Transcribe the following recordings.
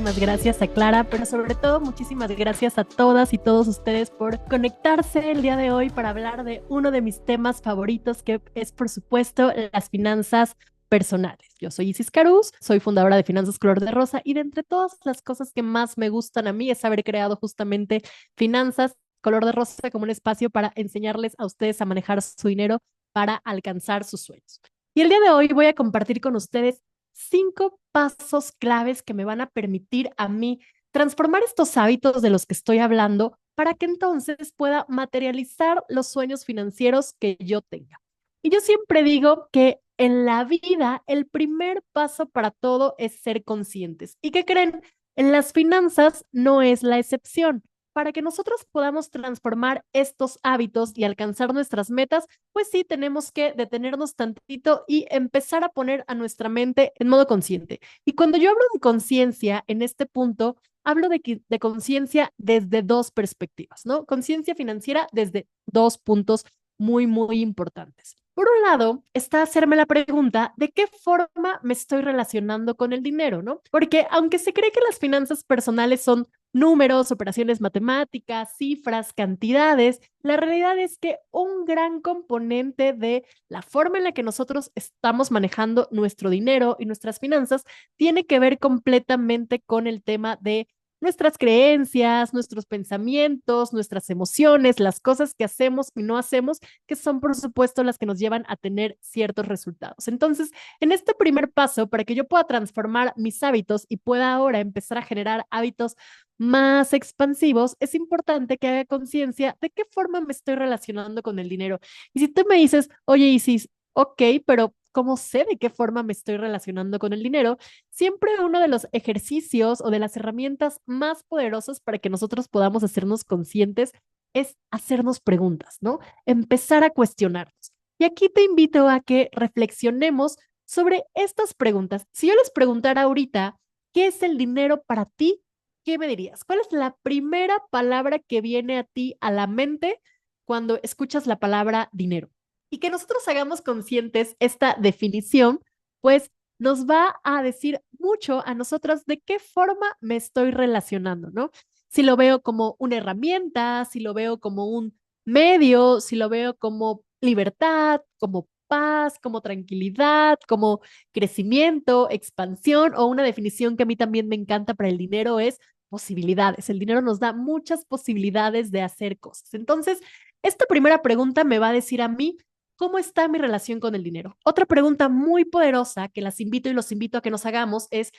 muchísimas gracias a Clara, pero sobre todo muchísimas gracias a todas y todos ustedes por conectarse el día de hoy para hablar de uno de mis temas favoritos, que es, por supuesto, las finanzas personales. Yo soy Isis Carús, soy fundadora de Finanzas Color de Rosa y de entre todas las cosas que más me gustan a mí es haber creado justamente Finanzas Color de Rosa como un espacio para enseñarles a ustedes a manejar su dinero para alcanzar sus sueños. Y el día de hoy voy a compartir con ustedes 5 pasos claves que me van a permitir a mí transformar estos hábitos de los que estoy hablando para que entonces pueda materializar los sueños financieros que yo tenga. Y yo siempre digo que en la vida el primer paso para todo es ser conscientes. ¿Y qué creen? En las finanzas no es la excepción. Para que nosotros podamos transformar estos hábitos y alcanzar nuestras metas, pues sí, tenemos que detenernos tantito y empezar a poner a nuestra mente en modo consciente. Y cuando yo hablo de conciencia en este punto, hablo de conciencia desde dos perspectivas, ¿no? Conciencia financiera desde dos puntos muy importantes. Por un lado, está hacerme la pregunta de qué forma me estoy relacionando con el dinero, ¿no? Porque aunque se cree que las finanzas personales son números, operaciones matemáticas, cifras, cantidades, la realidad es que un gran componente de la forma en la que nosotros estamos manejando nuestro dinero y nuestras finanzas tiene que ver completamente con el tema de nuestras creencias, nuestros pensamientos, nuestras emociones, las cosas que hacemos y no hacemos, que son por supuesto las que nos llevan a tener ciertos resultados. Entonces, en este primer paso, para que yo pueda transformar mis hábitos y pueda ahora empezar a generar hábitos más expansivos, es importante que haga conciencia de qué forma me estoy relacionando con el dinero. Y si tú me dices, oye, Isis, ok, pero ¿cómo sé de qué forma me estoy relacionando con el dinero? Siempre uno de los ejercicios o de las herramientas más poderosas para que nosotros podamos hacernos conscientes es hacernos preguntas, ¿no? Empezar a cuestionarnos. Y aquí te invito a que reflexionemos sobre estas preguntas. Si yo les preguntara ahorita, ¿qué es el dinero para ti? ¿Qué me dirías? ¿Cuál es la primera palabra que viene a ti a la mente cuando escuchas la palabra dinero? Y que nosotros hagamos conscientes esta definición, pues nos va a decir mucho a nosotros de qué forma me estoy relacionando, ¿no? Si lo veo como una herramienta, si lo veo como un medio, si lo veo como libertad, como paz, como tranquilidad, como crecimiento, expansión o una definición que a mí también me encanta para el dinero es posibilidades. El dinero nos da muchas posibilidades de hacer cosas. Entonces, esta primera pregunta me va a decir a mí cómo está mi relación con el dinero. Otra pregunta muy poderosa que las invito y los invito a que nos hagamos es,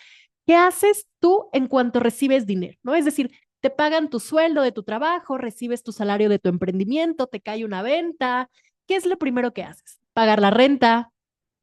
¿qué haces tú en cuanto recibes dinero? ¿No? Es decir, te pagan tu sueldo de tu trabajo, recibes tu salario de tu emprendimiento, te cae una venta. ¿Qué es lo primero que haces? Pagar la renta,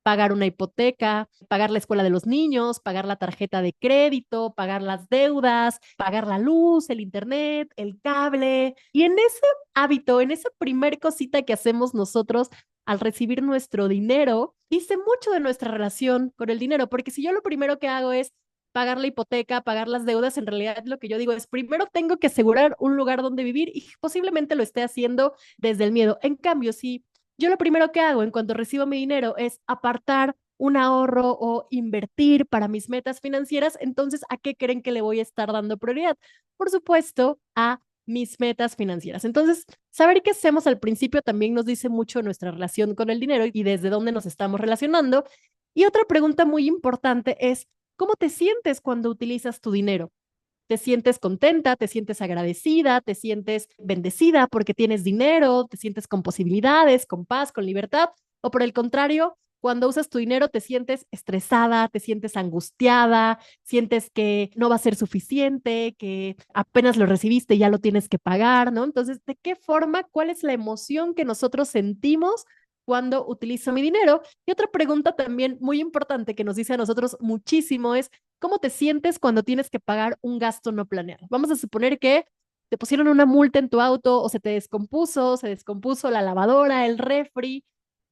pagar una hipoteca, pagar la escuela de los niños, pagar la tarjeta de crédito, pagar las deudas, pagar la luz, el internet, el cable. Y en ese hábito, en esa primer cosita que hacemos nosotros al recibir nuestro dinero, dice mucho de nuestra relación con el dinero, porque si yo lo primero que hago es pagar la hipoteca, pagar las deudas, en realidad lo que yo digo es, primero tengo que asegurar un lugar donde vivir y posiblemente lo esté haciendo desde el miedo. En cambio, si yo lo primero que hago en cuanto recibo mi dinero es apartar un ahorro o invertir para mis metas financieras, entonces, ¿a qué creen que le voy a estar dando prioridad? Por supuesto, a mis metas financieras. Entonces, saber qué hacemos al principio también nos dice mucho nuestra relación con el dinero y desde dónde nos estamos relacionando. Y otra pregunta muy importante es, ¿cómo te sientes cuando utilizas tu dinero? ¿Te sientes contenta? ¿Te sientes agradecida? ¿Te sientes bendecida porque tienes dinero? ¿Te sientes con posibilidades, con paz, con libertad? ¿O por el contrario, cuando usas tu dinero te sientes estresada, te sientes angustiada, sientes que no va a ser suficiente, que apenas lo recibiste y ya lo tienes que pagar, ¿no? Entonces, ¿de qué forma, cuál es la emoción que nosotros sentimos cuando utilizo mi dinero? Y otra pregunta también muy importante que nos dice a nosotros muchísimo es, ¿cómo te sientes cuando tienes que pagar un gasto no planeado? Vamos a suponer que te pusieron una multa en tu auto o se descompuso la lavadora, el refri.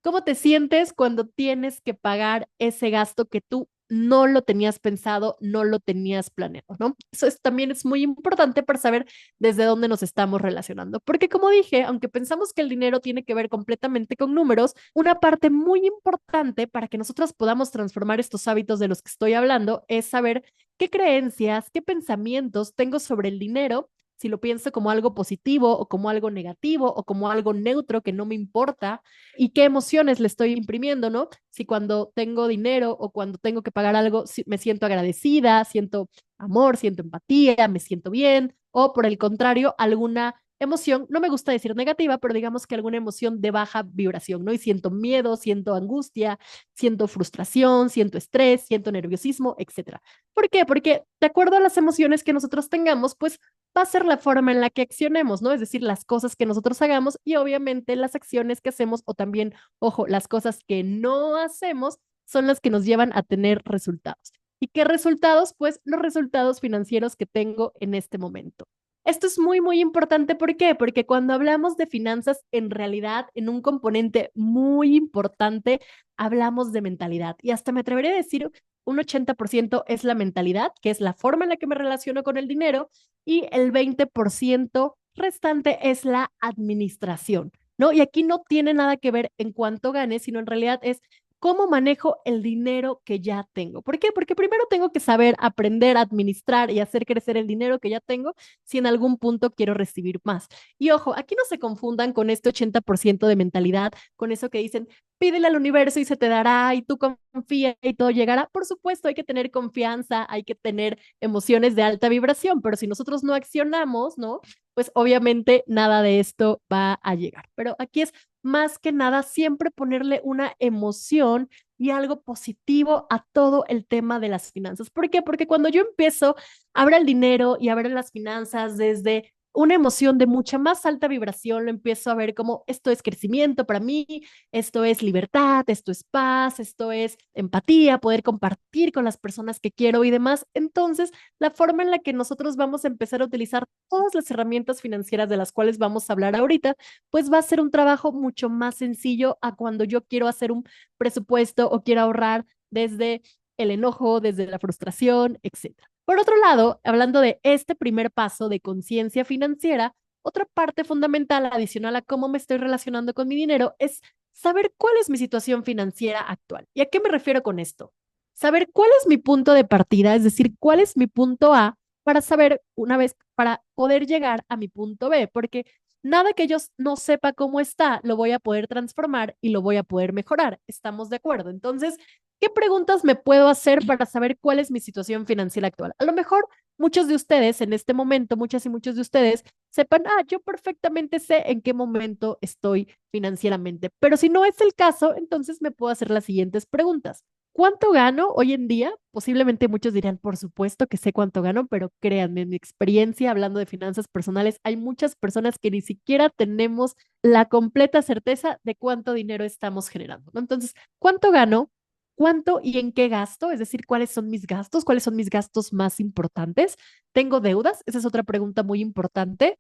¿Cómo te sientes cuando tienes que pagar ese gasto que tú no lo tenías pensado, no lo tenías planeado, ¿no? También es muy importante para saber desde dónde nos estamos relacionando, porque como dije, aunque pensamos que el dinero tiene que ver completamente con números, una parte muy importante para que nosotros podamos transformar estos hábitos de los que estoy hablando es saber qué creencias, qué pensamientos tengo sobre el dinero, si lo pienso como algo positivo o como algo negativo o como algo neutro que no me importa y qué emociones le estoy imprimiendo, ¿no? Si cuando tengo dinero o cuando tengo que pagar algo, si me siento agradecida, siento amor, siento empatía, me siento bien, o por el contrario, alguna emoción, no me gusta decir negativa, pero digamos que alguna emoción de baja vibración, ¿no? Y siento miedo, siento angustia, siento frustración, siento estrés, siento nerviosismo, etcétera. ¿Por qué? Porque de acuerdo a las emociones que nosotros tengamos, pues va a ser la forma en la que accionemos, ¿no? Es decir, las cosas que nosotros hagamos y obviamente las acciones que hacemos o también, ojo, las cosas que no hacemos son las que nos llevan a tener resultados. ¿Y qué resultados? Pues los resultados financieros que tengo en este momento. Esto es muy, muy importante. ¿Por qué? Porque cuando hablamos de finanzas, en realidad, en un componente muy importante, hablamos de mentalidad. Y hasta me atrevería a decir un 80% es la mentalidad, que es la forma en la que me relaciono con el dinero, y el 20% restante es la administración, ¿no? Y aquí no tiene nada que ver en cuánto gane, sino en realidad es cómo manejo el dinero que ya tengo. ¿Por qué? Porque primero tengo que saber aprender a administrar y hacer crecer el dinero que ya tengo si en algún punto quiero recibir más. Y ojo, aquí no se confundan con este 80% de mentalidad, con eso que dicen, pídele al universo y se te dará y tú confía y todo llegará. Por supuesto, hay que tener confianza, hay que tener emociones de alta vibración, pero si nosotros no accionamos, ¿no? Pues obviamente nada de esto va a llegar. Pero aquí es más que nada siempre ponerle una emoción y algo positivo a todo el tema de las finanzas. ¿Por qué? Porque cuando yo empiezo a ver el dinero y a ver las finanzas desde una emoción de mucha más alta vibración, lo empiezo a ver como esto es crecimiento para mí, esto es libertad, esto es paz, esto es empatía, poder compartir con las personas que quiero y demás. Entonces, la forma en la que nosotros vamos a empezar a utilizar todas las herramientas financieras de las cuales vamos a hablar ahorita, pues va a ser un trabajo mucho más sencillo a cuando yo quiero hacer un presupuesto o quiero ahorrar desde el enojo, desde la frustración, etcétera. Por otro lado, hablando de este primer paso de conciencia financiera, otra parte fundamental adicional a cómo me estoy relacionando con mi dinero es saber cuál es mi situación financiera actual. ¿Y a qué me refiero con esto? Saber cuál es mi punto de partida, es decir, cuál es mi punto A para saber una vez, para poder llegar a mi punto B, porque nada que yo no sepa cómo está, lo voy a poder transformar y lo voy a poder mejorar. ¿Estamos de acuerdo? Entonces, ¿qué preguntas me puedo hacer para saber cuál es mi situación financiera actual? A lo mejor muchos de ustedes en este momento, muchas y muchos de ustedes sepan, yo perfectamente sé en qué momento estoy financieramente, pero si no es el caso, entonces me puedo hacer las siguientes preguntas. ¿Cuánto gano hoy en día? Posiblemente muchos dirán, por supuesto que sé cuánto gano, pero créanme, en mi experiencia hablando de finanzas personales, hay muchas personas que ni siquiera tenemos la completa certeza de cuánto dinero estamos generando, ¿no? Entonces, ¿cuánto gano? ¿Cuánto y en qué gasto? Es decir, ¿cuáles son mis gastos? ¿Cuáles son mis gastos más importantes? ¿Tengo deudas? Esa es otra pregunta muy importante.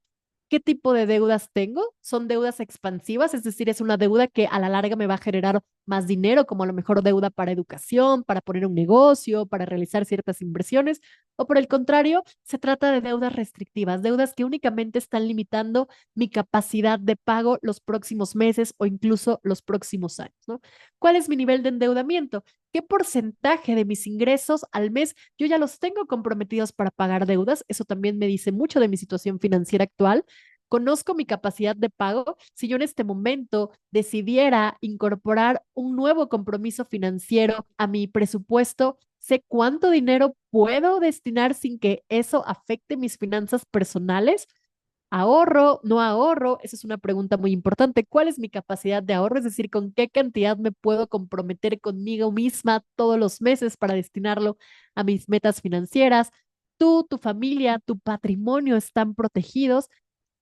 ¿Qué tipo de deudas tengo? ¿Son deudas expansivas? Es decir, es una deuda que a la larga me va a generar más dinero, como a lo mejor deuda para educación, para poner un negocio, para realizar ciertas inversiones, o por el contrario, se trata de deudas restrictivas, deudas que únicamente están limitando mi capacidad de pago los próximos meses o incluso los próximos años, ¿no? ¿Cuál es mi nivel de endeudamiento? ¿Qué porcentaje de mis ingresos al mes yo ya los tengo comprometidos para pagar deudas? Eso también me dice mucho de mi situación financiera actual. Conozco mi capacidad de pago. Si yo en este momento decidiera incorporar un nuevo compromiso financiero a mi presupuesto, sé cuánto dinero puedo destinar sin que eso afecte mis finanzas personales. ¿Ahorro? ¿No ahorro? Esa es una pregunta muy importante. ¿Cuál es mi capacidad de ahorro? Es decir, ¿con qué cantidad me puedo comprometer conmigo misma todos los meses para destinarlo a mis metas financieras? Tú, tu familia, tu patrimonio están protegidos.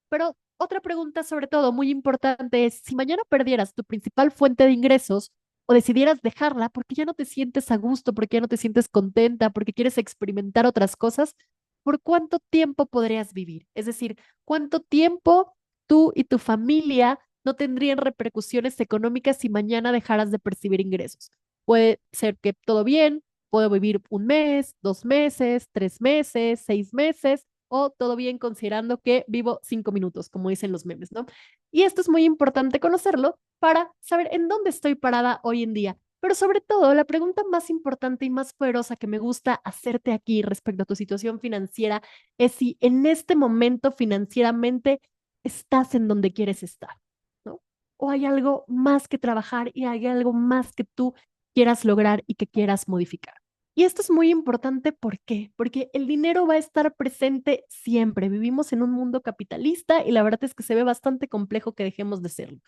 Pero otra pregunta sobre todo muy importante es, si mañana perdieras tu principal fuente de ingresos o decidieras dejarla porque ya no te sientes a gusto, porque ya no te sientes contenta, porque quieres experimentar otras cosas, ¿por cuánto tiempo podrías vivir? Es decir, ¿cuánto tiempo tú y tu familia no tendrían repercusiones económicas si mañana dejaras de percibir ingresos? Puede ser que todo bien, puedo vivir un mes, 2 meses, 3 meses, 6 meses, o todo bien considerando que vivo 5 minutos, como dicen los memes, ¿no? Y esto es muy importante conocerlo para saber en dónde estoy parada hoy en día. Pero sobre todo, la pregunta más importante y más poderosa que me gusta hacerte aquí respecto a tu situación financiera es si en este momento financieramente estás en donde quieres estar, ¿no? O hay algo más que trabajar y hay algo más que tú quieras lograr y que quieras modificar. Y esto es muy importante, ¿por qué? Porque el dinero va a estar presente siempre. Vivimos en un mundo capitalista y la verdad es que se ve bastante complejo que dejemos de serlo.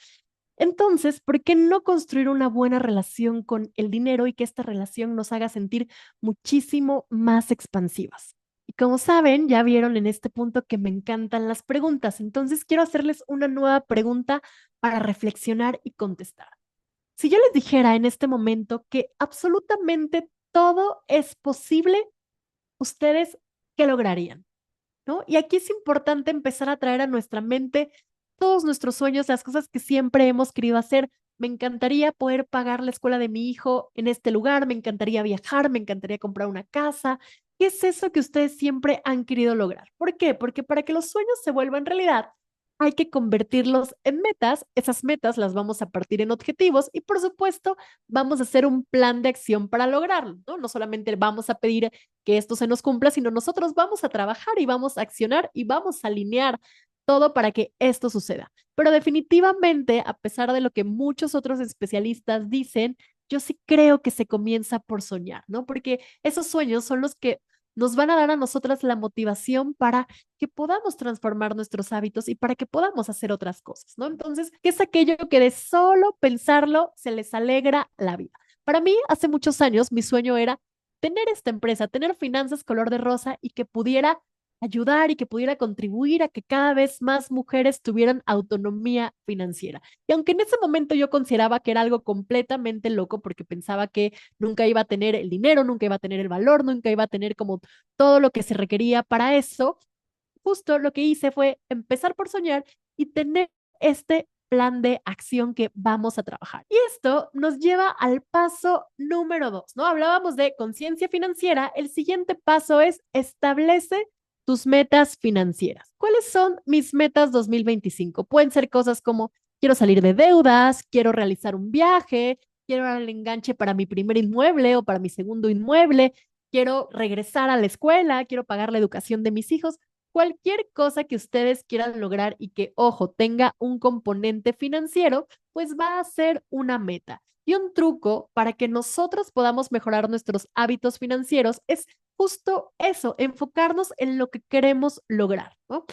Entonces, ¿por qué no construir una buena relación con el dinero y que esta relación nos haga sentir muchísimo más expansivas? Y como saben, ya vieron en este punto que me encantan las preguntas, entonces quiero hacerles una nueva pregunta para reflexionar y contestar. Si yo les dijera en este momento que absolutamente todo es posible, ¿ustedes qué lograrían? ¿No? Y aquí es importante empezar a traer a nuestra mente todos nuestros sueños, las cosas que siempre hemos querido hacer. Me encantaría poder pagar la escuela de mi hijo en este lugar, me encantaría viajar, me encantaría comprar una casa. ¿Qué es eso que ustedes siempre han querido lograr? ¿Por qué? Porque para que los sueños se vuelvan realidad, hay que convertirlos en metas. Esas metas las vamos a partir en objetivos y, por supuesto, vamos a hacer un plan de acción para lograrlo, ¿no? No solamente vamos a pedir que esto se nos cumpla, sino nosotros vamos a trabajar y vamos a accionar y vamos a alinear todo para que esto suceda. Pero definitivamente, a pesar de lo que muchos otros especialistas dicen, yo sí creo que se comienza por soñar, ¿no? Porque esos sueños son los que nos van a dar a nosotras la motivación para que podamos transformar nuestros hábitos y para que podamos hacer otras cosas, ¿no? Entonces, ¿qué es aquello que de solo pensarlo se les alegra la vida? Para mí, hace muchos años, mi sueño era tener esta empresa, tener finanzas color de rosa y que pudiera ayudar y que pudiera contribuir a que cada vez más mujeres tuvieran autonomía financiera. Y aunque en ese momento yo consideraba que era algo completamente loco porque pensaba que nunca iba a tener el dinero, nunca iba a tener el valor, nunca iba a tener como todo lo que se requería para eso, justo lo que hice fue empezar por soñar y tener este plan de acción que vamos a trabajar. Y esto nos lleva al paso número 2, ¿no? Hablábamos de conciencia financiera. El siguiente paso es establece tus metas financieras. ¿Cuáles son mis metas 2025? Pueden ser cosas como quiero salir de deudas, quiero realizar un viaje, quiero dar el enganche para mi primer inmueble o para mi segundo inmueble, quiero regresar a la escuela, quiero pagar la educación de mis hijos. Cualquier cosa que ustedes quieran lograr y que, ojo, tenga un componente financiero, pues va a ser una meta. Y un truco para que nosotros podamos mejorar nuestros hábitos financieros es justo eso, enfocarnos en lo que queremos lograr, ¿no?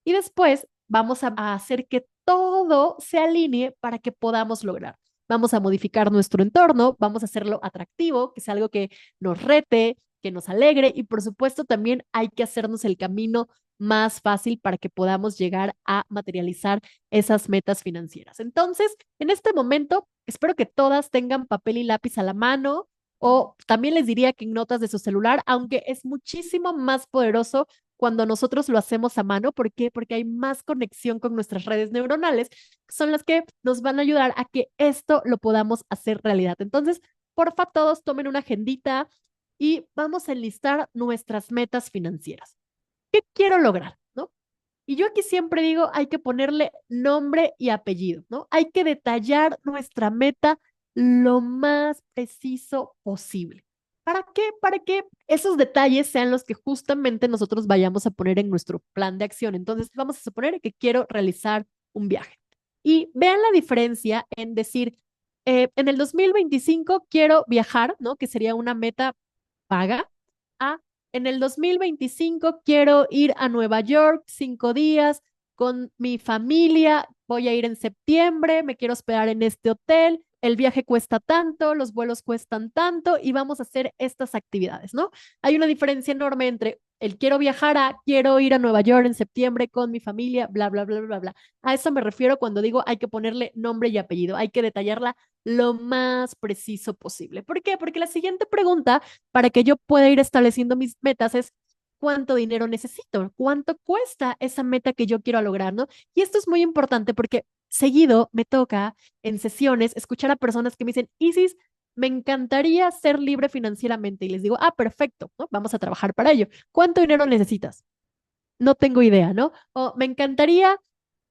Y después vamos a hacer que todo se alinee para que podamos lograr. Vamos a modificar nuestro entorno, vamos a hacerlo atractivo, que sea algo que nos rete, que nos alegre y por supuesto también hay que hacernos el camino más fácil para que podamos llegar a materializar esas metas financieras. Entonces, en este momento, espero que todas tengan papel y lápiz a la mano o también les diría que en notas de su celular, aunque es muchísimo más poderoso cuando nosotros lo hacemos a mano. ¿Por qué? Porque hay más conexión con nuestras redes neuronales, que son las que nos van a ayudar a que esto lo podamos hacer realidad. Entonces, porfa, todos tomen una agendita y vamos a enlistar nuestras metas financieras. ¿Qué quiero lograr? ¿No? Y yo aquí siempre digo, hay que ponerle nombre y apellido, ¿no? Hay que detallar nuestra meta lo más preciso posible. ¿Para qué? Para que esos detalles sean los que justamente nosotros vayamos a poner en nuestro plan de acción. Entonces, vamos a suponer que quiero realizar un viaje. Y vean la diferencia en decir, en el 2025 quiero viajar, ¿no? Que sería una meta paga, a en el 2025 quiero ir a Nueva York 5 días con mi familia, voy a ir en septiembre, me quiero hospedar en este hotel, el viaje cuesta tanto, los vuelos cuestan tanto y vamos a hacer estas actividades, ¿no? Hay una diferencia enorme entre el quiero viajar a quiero ir a Nueva York en septiembre con mi familia, bla, bla, bla, bla, bla. A eso me refiero cuando digo hay que ponerle nombre y apellido, hay que detallarla lo más preciso posible. ¿Por qué? Porque la siguiente pregunta para que yo pueda ir estableciendo mis metas es cuánto dinero necesito, cuánto cuesta esa meta que yo quiero lograr, ¿no? Y esto es muy importante porque seguido me toca en sesiones escuchar a personas que me dicen, Isis, me encantaría ser libre financieramente y les digo, ah, perfecto, ¿no? Vamos a trabajar para ello. ¿Cuánto dinero necesitas? No tengo idea, ¿no? O me encantaría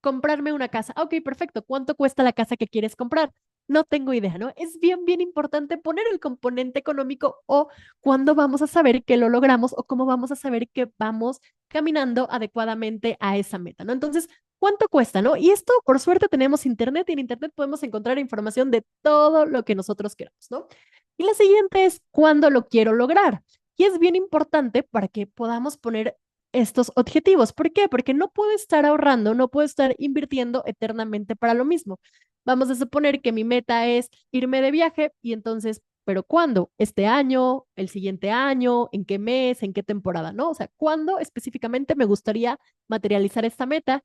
comprarme una casa. Ah, ok, perfecto. ¿Cuánto cuesta la casa que quieres comprar? No tengo idea, ¿no? Es bien, bien importante poner el componente económico o cuándo vamos a saber que lo logramos o cómo vamos a saber que vamos caminando adecuadamente a esa meta, ¿no? Entonces, ¿cuánto cuesta, no? Y esto, por suerte, tenemos internet y en internet podemos encontrar información de todo lo que nosotros queramos, ¿no? Y la siguiente es cuándo lo quiero lograr. Y es bien importante para que podamos poner estos objetivos. ¿Por qué? Porque no puedo estar ahorrando, no puedo estar invirtiendo eternamente para lo mismo. Vamos a suponer que mi meta es irme de viaje y entonces, ¿pero cuándo? ¿Este año? ¿El siguiente año? ¿En qué mes? ¿En qué temporada? ¿No? O sea, ¿cuándo específicamente me gustaría materializar esta meta?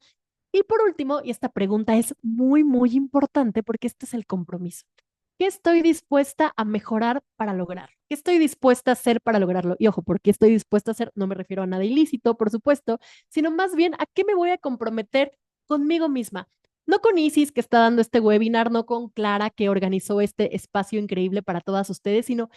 Y por último, y esta pregunta es muy, muy importante porque este es el compromiso. ¿Qué estoy dispuesta a mejorar para lograr? ¿Qué estoy dispuesta a hacer para lograrlo? Y ojo, ¿por qué estoy dispuesta a hacer? No me refiero a nada ilícito, por supuesto, sino más bien a qué me voy a comprometer conmigo misma. No con Isis, que está dando este webinar, no con Clara, que organizó este espacio increíble para todas ustedes, sino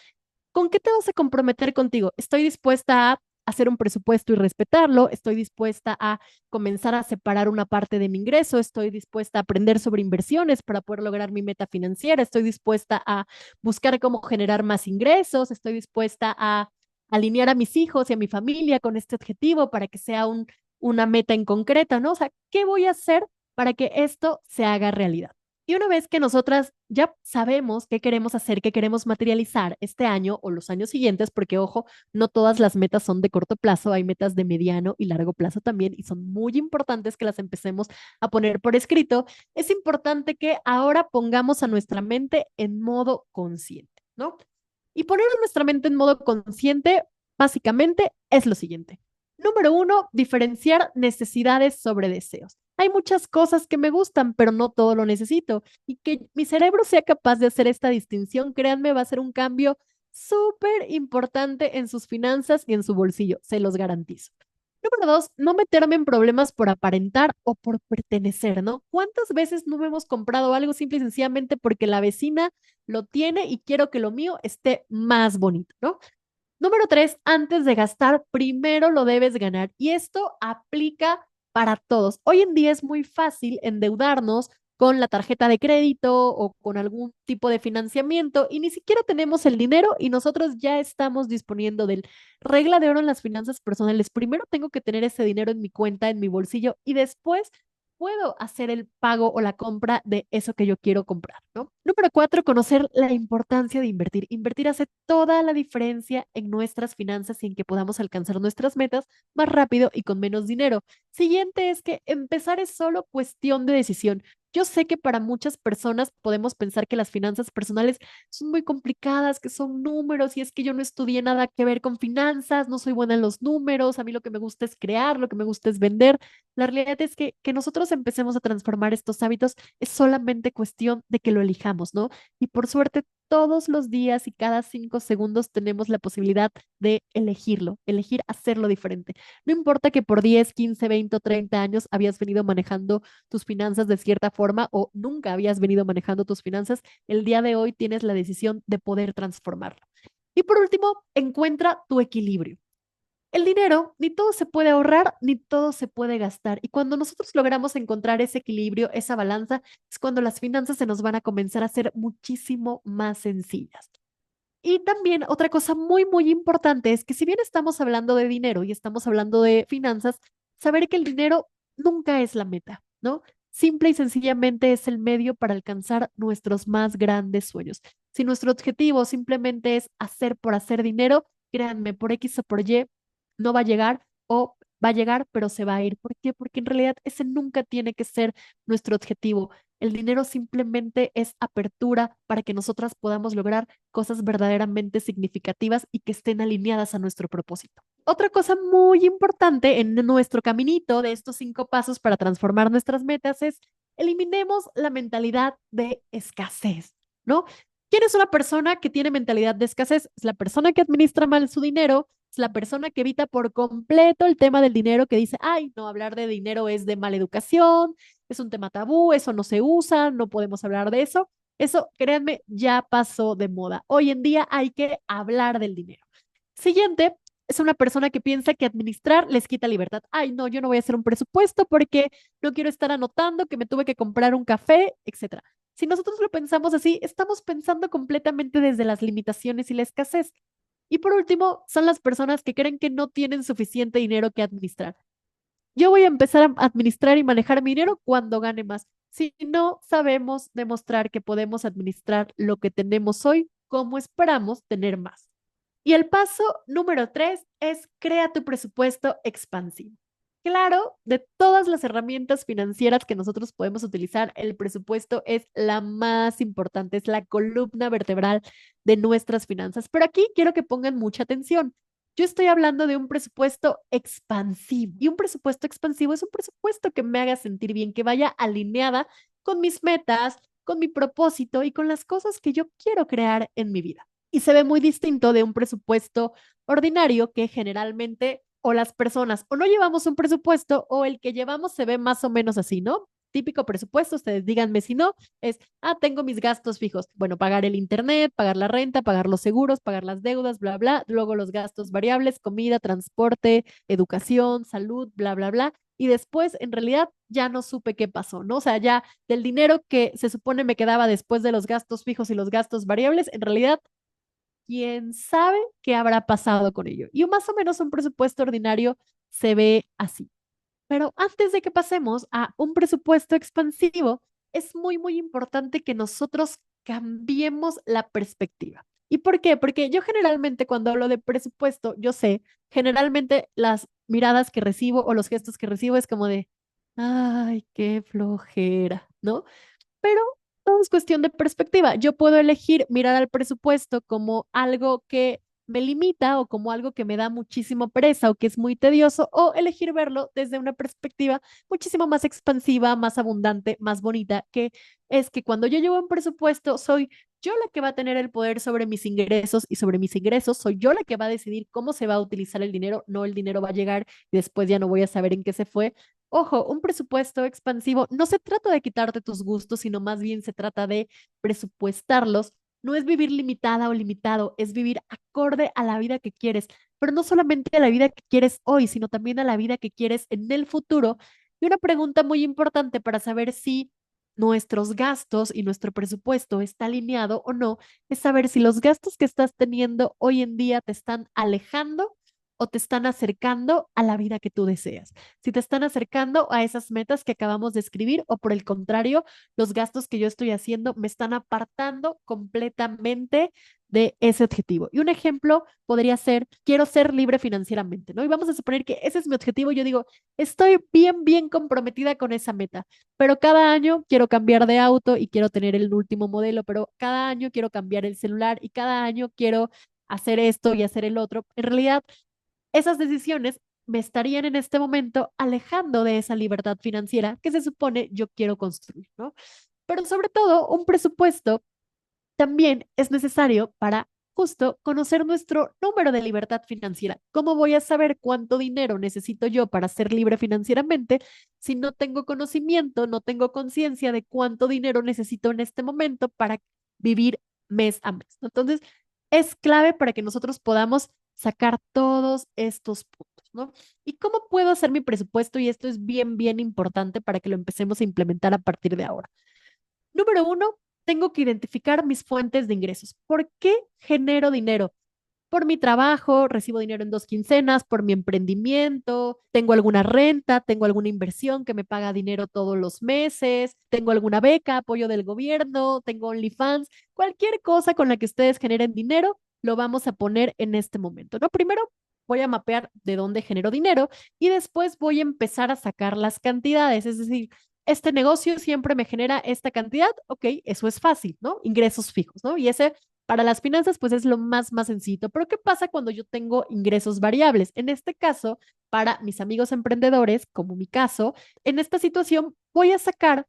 ¿con qué te vas a comprometer contigo? Estoy dispuesta a hacer un presupuesto y respetarlo, estoy dispuesta a comenzar a separar una parte de mi ingreso, estoy dispuesta a aprender sobre inversiones para poder lograr mi meta financiera, estoy dispuesta a buscar cómo generar más ingresos, estoy dispuesta a alinear a mis hijos y a mi familia con este objetivo para que sea una meta en concreta, ¿no? O sea, ¿qué voy a hacer para que esto se haga realidad? Y una vez que nosotras ya sabemos qué queremos hacer, qué queremos materializar este año o los años siguientes, porque ojo, no todas las metas son de corto plazo, hay metas de mediano y largo plazo también, y son muy importantes que las empecemos a poner por escrito, es importante que ahora pongamos a nuestra mente en modo consciente, ¿no? Y poner a nuestra mente en modo consciente, básicamente, es lo siguiente. Número uno, diferenciar necesidades sobre deseos. Hay muchas cosas que me gustan, pero no todo lo necesito. Y que mi cerebro sea capaz de hacer esta distinción, créanme, va a ser un cambio súper importante en sus finanzas y en su bolsillo, se los garantizo. Número dos, no meterme en problemas por aparentar o por pertenecer, ¿no? ¿Cuántas veces no me hemos comprado algo simple y sencillamente porque la vecina lo tiene y quiero que lo mío esté más bonito, ¿no? Número tres, antes de gastar, primero lo debes ganar. Y esto aplica para todos. Hoy en día es muy fácil endeudarnos con la tarjeta de crédito o con algún tipo de financiamiento y ni siquiera tenemos el dinero y nosotros ya estamos disponiendo del regla de oro en las finanzas personales. Primero tengo que tener ese dinero en mi cuenta, en mi bolsillo y después puedo hacer el pago o la compra de eso que yo quiero comprar, ¿no? Número cuatro, conocer la importancia de invertir. Invertir hace toda la diferencia en nuestras finanzas y en que podamos alcanzar nuestras metas más rápido y con menos dinero. Siguiente es que empezar es solo cuestión de decisión. Yo sé que para muchas personas podemos pensar que las finanzas personales son muy complicadas, que son números, y es que yo no estudié nada que ver con finanzas, no soy buena en los números, a mí lo que me gusta es crear, lo que me gusta es vender. La realidad es que nosotros empecemos a transformar estos hábitos es solamente cuestión de que lo elijamos, ¿no? Y por suerte, todos los días y cada 5 segundos tenemos la posibilidad de elegirlo, elegir hacerlo diferente. No importa que por 10, 15, 20 o 30 años habías venido manejando tus finanzas de cierta forma o nunca habías venido manejando tus finanzas, el día de hoy tienes la decisión de poder transformarlo. Y por último, encuentra tu equilibrio. El dinero, ni todo se puede ahorrar, ni todo se puede gastar. Y cuando nosotros logramos encontrar ese equilibrio, esa balanza, es cuando las finanzas se nos van a comenzar a ser muchísimo más sencillas. Y también otra cosa muy, muy importante es que si bien estamos hablando de dinero y estamos hablando de finanzas, saber que el dinero nunca es la meta, ¿no? Simple y sencillamente es el medio para alcanzar nuestros más grandes sueños. Si nuestro objetivo simplemente es hacer por hacer dinero, créanme, por X o por Y, no va a llegar o va a llegar, pero se va a ir. ¿Por qué? Porque en realidad ese nunca tiene que ser nuestro objetivo. El dinero simplemente es apertura para que nosotras podamos lograr cosas verdaderamente significativas y que estén alineadas a nuestro propósito. Otra cosa muy importante en nuestro caminito de estos 5 pasos para transformar nuestras metas es eliminemos la mentalidad de escasez, ¿no? ¿Quién es una persona que tiene mentalidad de escasez? Es la persona que administra mal su dinero, es la persona que evita por completo el tema del dinero, que dice, ay, no, hablar de dinero es de mala educación, es un tema tabú, eso no se usa, no podemos hablar de eso. Eso, créanme, ya pasó de moda. Hoy en día hay que hablar del dinero. Siguiente es una persona que piensa que administrar les quita libertad. Ay, no, yo no voy a hacer un presupuesto porque no quiero estar anotando que me tuve que comprar un café, etcétera. Si nosotros lo pensamos así, estamos pensando completamente desde las limitaciones y la escasez. Y por último, son las personas que creen que no tienen suficiente dinero que administrar. Yo voy a empezar a administrar y manejar mi dinero cuando gane más. Si no sabemos demostrar que podemos administrar lo que tenemos hoy, ¿cómo esperamos tener más? Y el paso número 3 es crea tu presupuesto expansivo. Claro, de todas las herramientas financieras que nosotros podemos utilizar, el presupuesto es la más importante, es la columna vertebral de nuestras finanzas. Pero aquí quiero que pongan mucha atención. Yo estoy hablando de un presupuesto expansivo y un presupuesto expansivo es un presupuesto que me haga sentir bien, que vaya alineada con mis metas, con mi propósito y con las cosas que yo quiero crear en mi vida. Y se ve muy distinto de un presupuesto ordinario que generalmente o las personas o no llevamos un presupuesto o el que llevamos se ve más o menos así, ¿no? Típico presupuesto, ustedes díganme si no, es, tengo mis gastos fijos. Bueno, pagar el internet, pagar la renta, pagar los seguros, pagar las deudas, bla, bla. Luego los gastos variables, comida, transporte, educación, salud, bla, bla, bla. Y después, en realidad, ya no supe qué pasó, ¿no? O sea, ya del dinero que se supone me quedaba después de los gastos fijos y los gastos variables, en realidad quién sabe qué habrá pasado con ello. Y más o menos un presupuesto ordinario se ve así. Pero antes de que pasemos a un presupuesto expansivo, es muy, muy importante que nosotros cambiemos la perspectiva. ¿Y por qué? Porque yo generalmente cuando hablo de presupuesto, yo sé, generalmente las miradas que recibo o los gestos que recibo es como de, ay, qué flojera, ¿no? Pero todo es cuestión de perspectiva. Yo puedo elegir mirar al presupuesto como algo que me limita o como algo que me da muchísimo pereza o que es muy tedioso, o elegir verlo desde una perspectiva muchísimo más expansiva, más abundante, más bonita, que es que cuando yo llevo un presupuesto, soy yo la que va a tener el poder sobre mis ingresos y sobre mis ingresos, soy yo la que va a decidir cómo se va a utilizar el dinero, no el dinero va a llegar y después ya no voy a saber en qué se fue. Ojo, un presupuesto expansivo no se trata de quitarte tus gustos, sino más bien se trata de presupuestarlos. No es vivir limitada o limitado, es vivir acorde a la vida que quieres, pero no solamente a la vida que quieres hoy, sino también a la vida que quieres en el futuro. Y una pregunta muy importante para saber si nuestros gastos y nuestro presupuesto está alineado o no, es saber si los gastos que estás teniendo hoy en día te están alejando o te están acercando a la vida que tú deseas. Si te están acercando a esas metas que acabamos de escribir o por el contrario, los gastos que yo estoy haciendo me están apartando completamente de ese objetivo. Y un ejemplo podría ser, quiero ser libre financieramente, ¿no? Y vamos a suponer que ese es mi objetivo. Yo digo, estoy bien, bien comprometida con esa meta, pero cada año quiero cambiar de auto y quiero tener el último modelo, pero cada año quiero cambiar el celular y cada año quiero hacer esto y hacer el otro. En realidad, esas decisiones me estarían en este momento alejando de esa libertad financiera que se supone yo quiero construir, ¿no? Pero sobre todo, un presupuesto también es necesario para justo conocer nuestro número de libertad financiera. ¿Cómo voy a saber cuánto dinero necesito yo para ser libre financieramente si no tengo conocimiento, no tengo conciencia de cuánto dinero necesito en este momento para vivir mes a mes? Entonces, es clave para que nosotros podamos sacar todos estos puntos, ¿no? ¿Y cómo puedo hacer mi presupuesto? Y esto es bien, bien importante para que lo empecemos a implementar a partir de ahora. Número uno, tengo que identificar mis fuentes de ingresos. ¿Por qué genero dinero? Por mi trabajo, recibo dinero en 2 quincenas, por mi emprendimiento, tengo alguna renta, tengo alguna inversión que me paga dinero todos los meses, tengo alguna beca, apoyo del gobierno, tengo OnlyFans, cualquier cosa con la que ustedes generen dinero, lo vamos a poner en este momento, ¿no? Primero voy a mapear de dónde genero dinero y después voy a empezar a sacar las cantidades, es decir, este negocio siempre me genera esta cantidad, ok, eso es fácil, ¿no? Ingresos fijos, ¿no? Y ese para las finanzas, pues es lo más sencillo. Pero ¿qué pasa cuando yo tengo ingresos variables? En este caso, para mis amigos emprendedores, como mi caso, en esta situación voy a sacar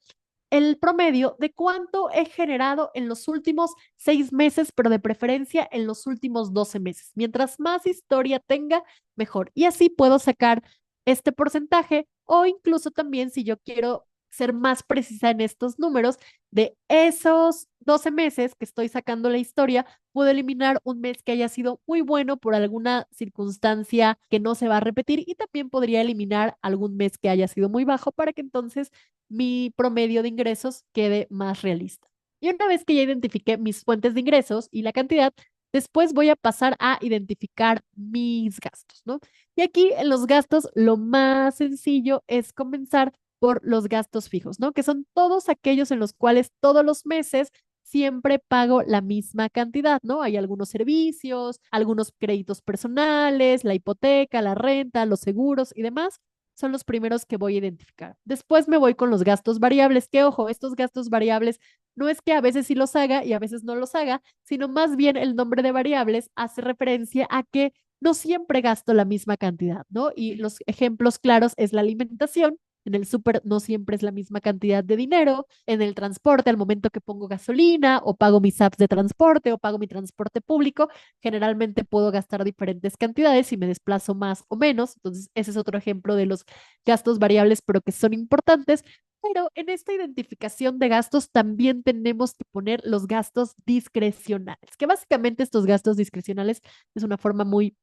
el promedio de cuánto he generado en los últimos 6 meses, pero de preferencia en los últimos 12 meses. Mientras más historia tenga, mejor. Y así puedo sacar este porcentaje o incluso también si yo quiero ser más precisa en estos números. De esos 12 meses que estoy sacando la historia, puedo eliminar un mes que haya sido muy bueno por alguna circunstancia que no se va a repetir y también podría eliminar algún mes que haya sido muy bajo para que entonces mi promedio de ingresos quede más realista. Y una vez que ya identifiqué mis fuentes de ingresos y la cantidad, después voy a pasar a identificar mis gastos, ¿no? Y aquí en los gastos, lo más sencillo es comenzar por los gastos fijos, ¿no? Que son todos aquellos en los cuales todos los meses siempre pago la misma cantidad, ¿no? Hay algunos servicios, algunos créditos personales, la hipoteca, la renta, los seguros y demás. Son los primeros que voy a identificar. Después me voy con los gastos variables, que ojo, estos gastos variables no es que a veces sí los haga y a veces no los haga, sino más bien el nombre de variables hace referencia a que no siempre gasto la misma cantidad, ¿no? Y los ejemplos claros es la alimentación. En el súper no siempre es la misma cantidad de dinero. En el transporte, al momento que pongo gasolina o pago mis apps de transporte o pago mi transporte público, generalmente puedo gastar diferentes cantidades si me desplazo más o menos. Entonces, ese es otro ejemplo de los gastos variables, pero que son importantes. Pero en esta identificación de gastos también tenemos que poner los gastos discrecionales, que básicamente estos gastos discrecionales es una forma muy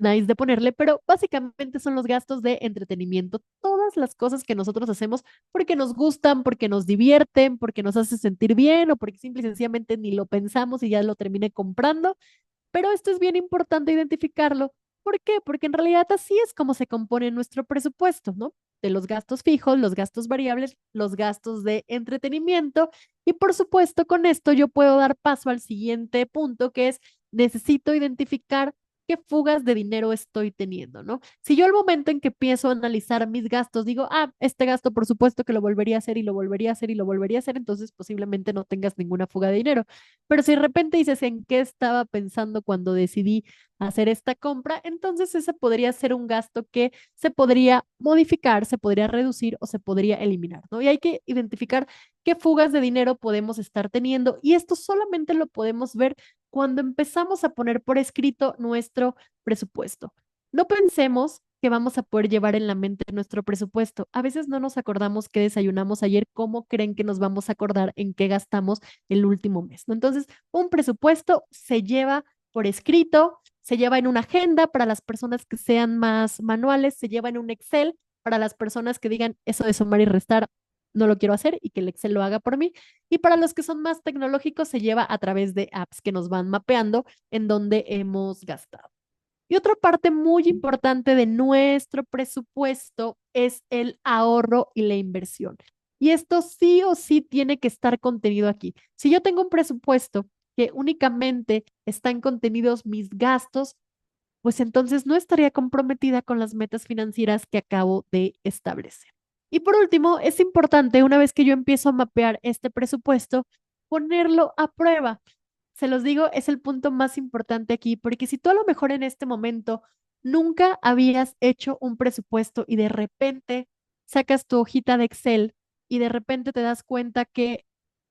nice de ponerle, pero básicamente son los gastos de entretenimiento, todas las cosas que nosotros hacemos porque nos gustan, porque nos divierten, porque nos hace sentir bien o porque simple y sencillamente ni lo pensamos y ya lo terminé comprando. Pero esto es bien importante identificarlo. ¿Por qué? Porque en realidad así es como se compone nuestro presupuesto, ¿no? De los gastos fijos, los gastos variables, los gastos de entretenimiento. Y por supuesto, con esto yo puedo dar paso al siguiente punto, que es necesito identificar qué fugas de dinero estoy teniendo, ¿no? Si yo al momento en que empiezo a analizar mis gastos digo, este gasto por supuesto que lo volvería a hacer y lo volvería a hacer y lo volvería a hacer, entonces posiblemente no tengas ninguna fuga de dinero. Pero si de repente dices en qué estaba pensando cuando decidí hacer esta compra, entonces ese podría ser un gasto que se podría modificar, se podría reducir o se podría eliminar, ¿no? Y hay que identificar qué fugas de dinero podemos estar teniendo y esto solamente lo podemos ver cuando empezamos a poner por escrito nuestro presupuesto. No pensemos que vamos a poder llevar en la mente nuestro presupuesto. A veces no nos acordamos qué desayunamos ayer, cómo creen que nos vamos a acordar en qué gastamos el último mes, ¿no? Entonces, un presupuesto se lleva por escrito, se lleva en una agenda para las personas que sean más manuales, se lleva en un Excel para las personas que digan eso de sumar y restar, no lo quiero hacer y que el Excel lo haga por mí. Y para los que son más tecnológicos, se lleva a través de apps que nos van mapeando en donde hemos gastado. Y otra parte muy importante de nuestro presupuesto es el ahorro y la inversión. Y esto sí o sí tiene que estar contenido aquí. Si yo tengo un presupuesto que únicamente están contenidos mis gastos, pues entonces no estaría comprometida con las metas financieras que acabo de establecer. Y por último, es importante, una vez que yo empiezo a mapear este presupuesto, ponerlo a prueba. Se los digo, es el punto más importante aquí, porque si tú a lo mejor en este momento nunca habías hecho un presupuesto y de repente sacas tu hojita de Excel y de repente te das cuenta que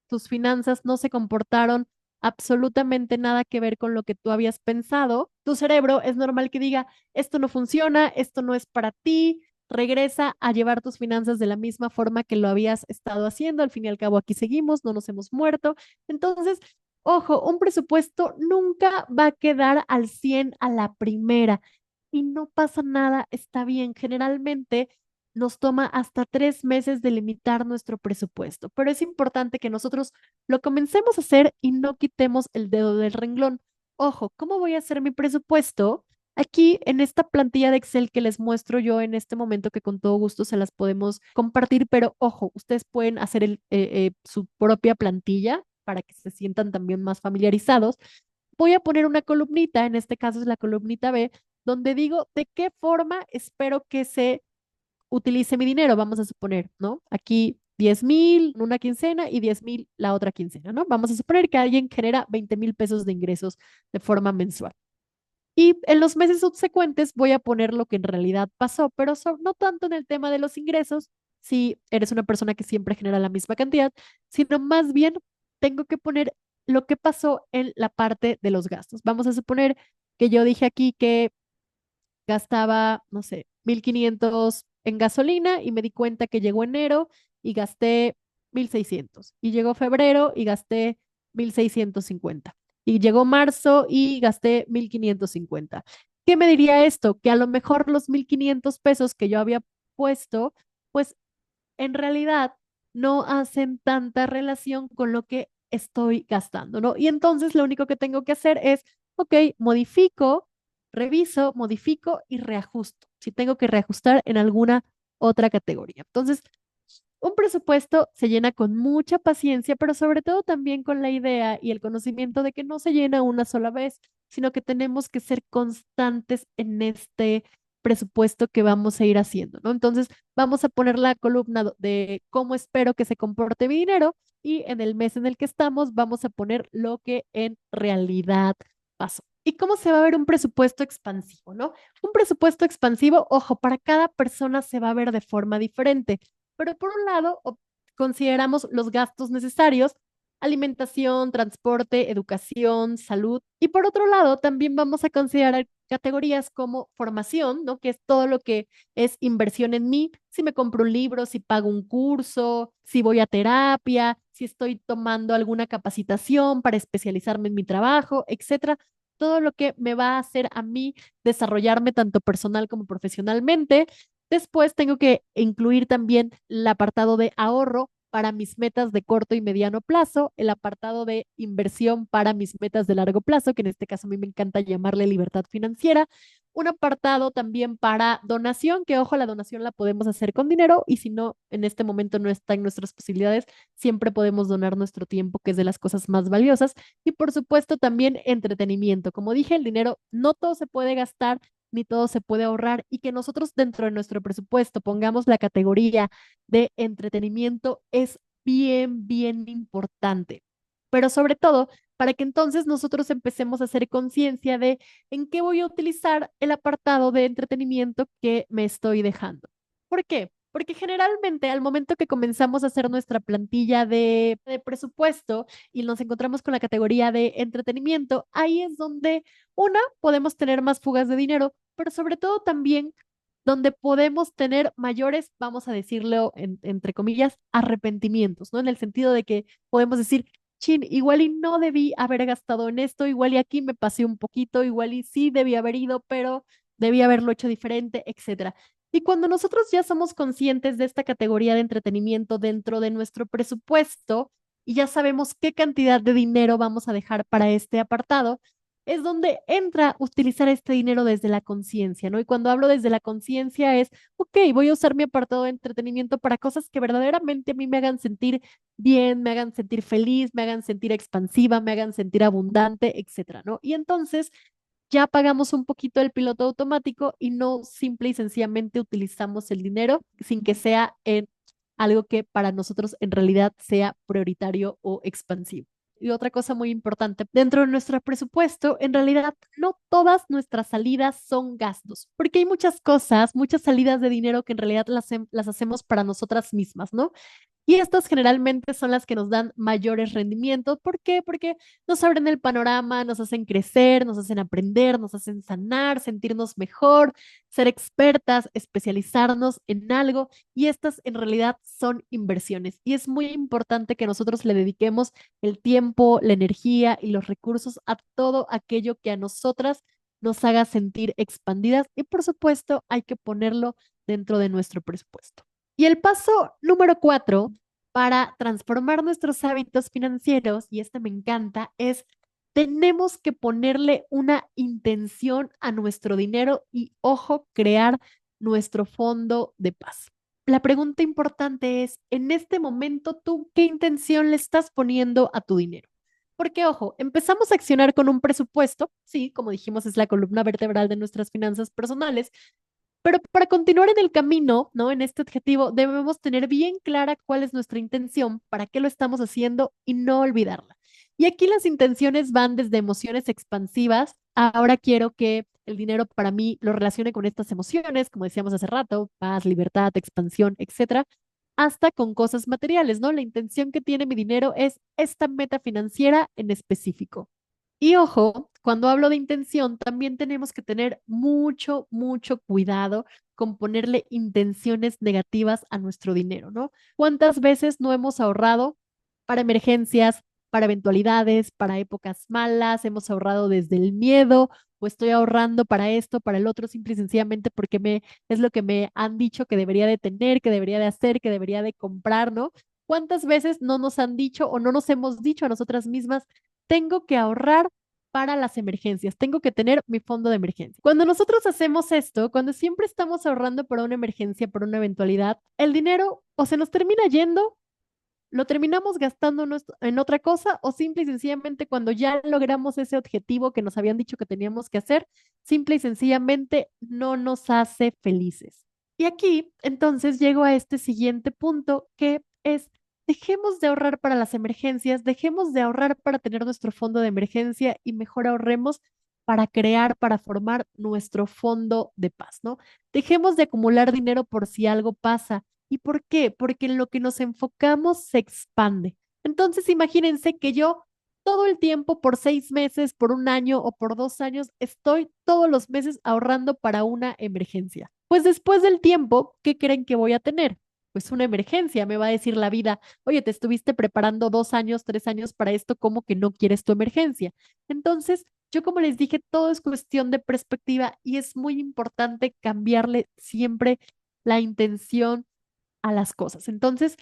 tus finanzas no se comportaron absolutamente nada que ver con lo que tú habías pensado, tu cerebro es normal que diga, esto no funciona, esto no es para ti, regresa a llevar tus finanzas de la misma forma que lo habías estado haciendo, al fin y al cabo aquí seguimos, no nos hemos muerto. Entonces, ojo, un presupuesto nunca va a quedar al 100 a la primera y no pasa nada, está bien. Generalmente nos toma hasta 3 meses delimitar nuestro presupuesto, pero es importante que nosotros lo comencemos a hacer y no quitemos el dedo del renglón. Ojo, ¿cómo voy a hacer mi presupuesto? Aquí en esta plantilla de Excel que les muestro yo en este momento, que con todo gusto se las podemos compartir, pero ojo, ustedes pueden hacer su propia plantilla para que se sientan también más familiarizados. Voy a poner una columnita, en este caso es la columnita B, donde digo de qué forma espero que se utilice mi dinero, vamos a suponer, ¿no? Aquí 10,000 una quincena y 10,000 la otra quincena, ¿no? Vamos a suponer que alguien genera 20,000 pesos de ingresos de forma mensual. Y en los meses subsecuentes voy a poner lo que en realidad pasó, pero no tanto en el tema de los ingresos, si eres una persona que siempre genera la misma cantidad, sino más bien tengo que poner lo que pasó en la parte de los gastos. Vamos a suponer que yo dije aquí que gastaba, no sé, 1,500 en gasolina y me di cuenta que llegó enero y gasté 1,600. Y llegó febrero y gasté 1,650. Y llegó marzo y gasté 1,550. ¿Qué me diría esto? Que a lo mejor los 1,500 pesos que yo había puesto, pues en realidad no hacen tanta relación con lo que estoy gastando, ¿no? Y entonces lo único que tengo que hacer es, ok, modifico, reviso, modifico y reajusto. Si tengo que reajustar en alguna otra categoría. Entonces, un presupuesto se llena con mucha paciencia, pero sobre todo también con la idea y el conocimiento de que no se llena una sola vez, sino que tenemos que ser constantes en este presupuesto que vamos a ir haciendo, ¿no? Entonces, vamos a poner la columna de cómo espero que se comporte mi dinero y en el mes en el que estamos vamos a poner lo que en realidad pasó. ¿Y cómo se va a ver un presupuesto expansivo, no? Un presupuesto expansivo, ojo, para cada persona se va a ver de forma diferente. Pero por un lado, consideramos los gastos necesarios, alimentación, transporte, educación, salud. Y por otro lado, también vamos a considerar categorías como formación, ¿no? Que es todo lo que es inversión en mí, si me compro un libro, si pago un curso, si voy a terapia, si estoy tomando alguna capacitación para especializarme en mi trabajo, etcétera. Todo lo que me va a hacer a mí desarrollarme tanto personal como profesionalmente. Después tengo que incluir también el apartado de ahorro para mis metas de corto y mediano plazo, el apartado de inversión para mis metas de largo plazo, que en este caso a mí me encanta llamarle libertad financiera, un apartado también para donación, que ojo, la donación la podemos hacer con dinero y si no, en este momento no está en nuestras posibilidades, siempre podemos donar nuestro tiempo, que es de las cosas más valiosas. Y por supuesto también entretenimiento. Como dije, el dinero no todo se puede gastar ni todo se puede ahorrar y que nosotros dentro de nuestro presupuesto pongamos la categoría de entretenimiento es bien, bien importante. Pero sobre todo, para que entonces nosotros empecemos a hacer conciencia de en qué voy a utilizar el apartado de entretenimiento que me estoy dejando. ¿Por qué? Porque generalmente al momento que comenzamos a hacer nuestra plantilla de presupuesto y nos encontramos con la categoría de entretenimiento, ahí es donde una, podemos tener más fugas de dinero, pero sobre todo también donde podemos tener mayores, vamos a decirlo entre comillas, arrepentimientos, ¿no? En el sentido de que podemos decir, chin, igual y no debí haber gastado en esto, igual y aquí me pasé un poquito, igual y sí debí haber ido, pero debí haberlo hecho diferente, etcétera. Y cuando nosotros ya somos conscientes de esta categoría de entretenimiento dentro de nuestro presupuesto y ya sabemos qué cantidad de dinero vamos a dejar para este apartado, es donde entra utilizar este dinero desde la conciencia, ¿no? Y cuando hablo desde la conciencia es, ok, voy a usar mi apartado de entretenimiento para cosas que verdaderamente a mí me hagan sentir bien, me hagan sentir feliz, me hagan sentir expansiva, me hagan sentir abundante, etcétera, ¿no? Y entonces ya pagamos un poquito el piloto automático y no simple y sencillamente utilizamos el dinero sin que sea en algo que para nosotros en realidad sea prioritario o expansivo. Y otra cosa muy importante, dentro de nuestro presupuesto, en realidad no todas nuestras salidas son gastos, porque hay muchas cosas, muchas salidas de dinero que en realidad las hacemos para nosotras mismas, ¿no? Y estas generalmente son las que nos dan mayores rendimientos. ¿Por qué? Porque nos abren el panorama, nos hacen crecer, nos hacen aprender, nos hacen sanar, sentirnos mejor, ser expertas, especializarnos en algo. Y estas en realidad son inversiones. Y es muy importante que nosotros le dediquemos el tiempo, la energía y los recursos a todo aquello que a nosotras nos haga sentir expandidas. Y por supuesto, hay que ponerlo dentro de nuestro presupuesto. Y el paso número 4 para transformar nuestros hábitos financieros, y este me encanta, es tenemos que ponerle una intención a nuestro dinero y, ojo, crear nuestro fondo de paz. La pregunta importante es, en este momento, ¿tú qué intención le estás poniendo a tu dinero? Porque, ojo, empezamos a accionar con un presupuesto, sí, como dijimos, es la columna vertebral de nuestras finanzas personales, pero para continuar en el camino, ¿no? En este objetivo, debemos tener bien clara cuál es nuestra intención, para qué lo estamos haciendo y no olvidarla. Y aquí las intenciones van desde emociones expansivas. Ahora quiero que el dinero para mí lo relacione con estas emociones, como decíamos hace rato, paz, libertad, expansión, etcétera, hasta con cosas materiales, ¿no? La intención que tiene mi dinero es esta meta financiera en específico. Y ojo, cuando hablo de intención, también tenemos que tener mucho, mucho cuidado con ponerle intenciones negativas a nuestro dinero, ¿no? ¿Cuántas veces no hemos ahorrado para emergencias, para eventualidades, para épocas malas? Hemos ahorrado desde el miedo o estoy ahorrando para esto, para el otro, simple y sencillamente porque es lo que me han dicho que debería de tener, que debería de hacer, que debería de comprar, ¿no? ¿Cuántas veces no nos han dicho o no nos hemos dicho a nosotras mismas, tengo que ahorrar para las emergencias, tengo que tener mi fondo de emergencia? Cuando nosotros hacemos esto, cuando siempre estamos ahorrando para una emergencia, por una eventualidad, el dinero o se nos termina yendo, lo terminamos gastando en otra cosa, o simple y sencillamente cuando ya logramos ese objetivo que nos habían dicho que teníamos que hacer, simple y sencillamente no nos hace felices. Y aquí entonces llego a este siguiente punto, que es: dejemos de ahorrar para las emergencias, dejemos de ahorrar para tener nuestro fondo de emergencia y mejor ahorremos para crear, para formar nuestro fondo de paz, ¿no? Dejemos de acumular dinero por si algo pasa. ¿Y por qué? Porque en lo que nos enfocamos se expande. Entonces, imagínense que yo todo el tiempo, por 6 meses, por un año o por 2 años, estoy todos los meses ahorrando para una emergencia. Pues después del tiempo, ¿qué creen que voy a tener? Pues una emergencia. Me va a decir la vida, oye, te estuviste preparando 2 años, 3 años para esto, ¿cómo que no quieres tu emergencia? Entonces, yo como les dije, todo es cuestión de perspectiva y es muy importante cambiarle siempre la intención a las cosas. Entonces,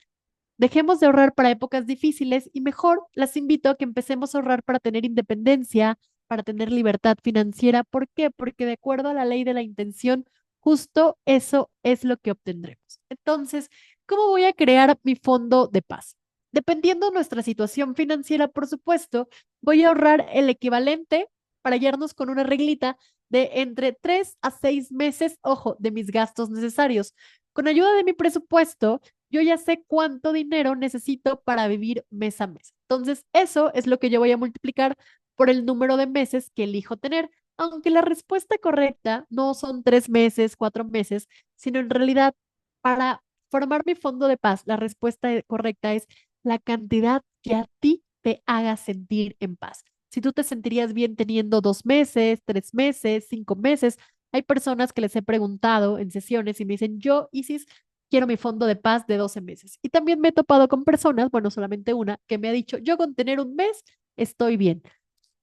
dejemos de ahorrar para épocas difíciles y mejor las invito a que empecemos a ahorrar para tener independencia, para tener libertad financiera. ¿Por qué? Porque de acuerdo a la ley de la intención, justo eso es lo que obtendremos. Entonces, ¿cómo voy a crear mi fondo de paz? Dependiendo de nuestra situación financiera, por supuesto, voy a ahorrar el equivalente para hallarnos con una reglita de entre 3 a 6 meses, ojo, de mis gastos necesarios. Con ayuda de mi presupuesto, yo ya sé cuánto dinero necesito para vivir mes a mes. Entonces, eso es lo que yo voy a multiplicar por el número de meses que elijo tener, aunque la respuesta correcta no son 3 meses, 4 meses, sino en realidad para formar mi fondo de paz, la respuesta correcta es la cantidad que a ti te haga sentir en paz. Si tú te sentirías bien teniendo 2 meses, 3 meses, 5 meses, hay personas que les he preguntado en sesiones y me dicen, yo, Isis, quiero mi fondo de paz de 12 meses. Y también me he topado con personas, bueno, solamente una, que me ha dicho, yo con tener un mes estoy bien.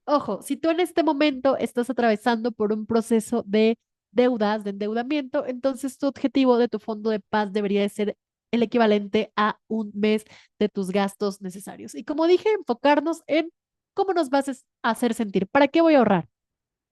Ojo, si tú en este momento estás atravesando por un proceso de deudas, de endeudamiento, entonces tu objetivo de tu fondo de paz debería de ser el equivalente a un mes de tus gastos necesarios. Y como dije, enfocarnos en cómo nos vas a hacer sentir. ¿Para qué voy a ahorrar?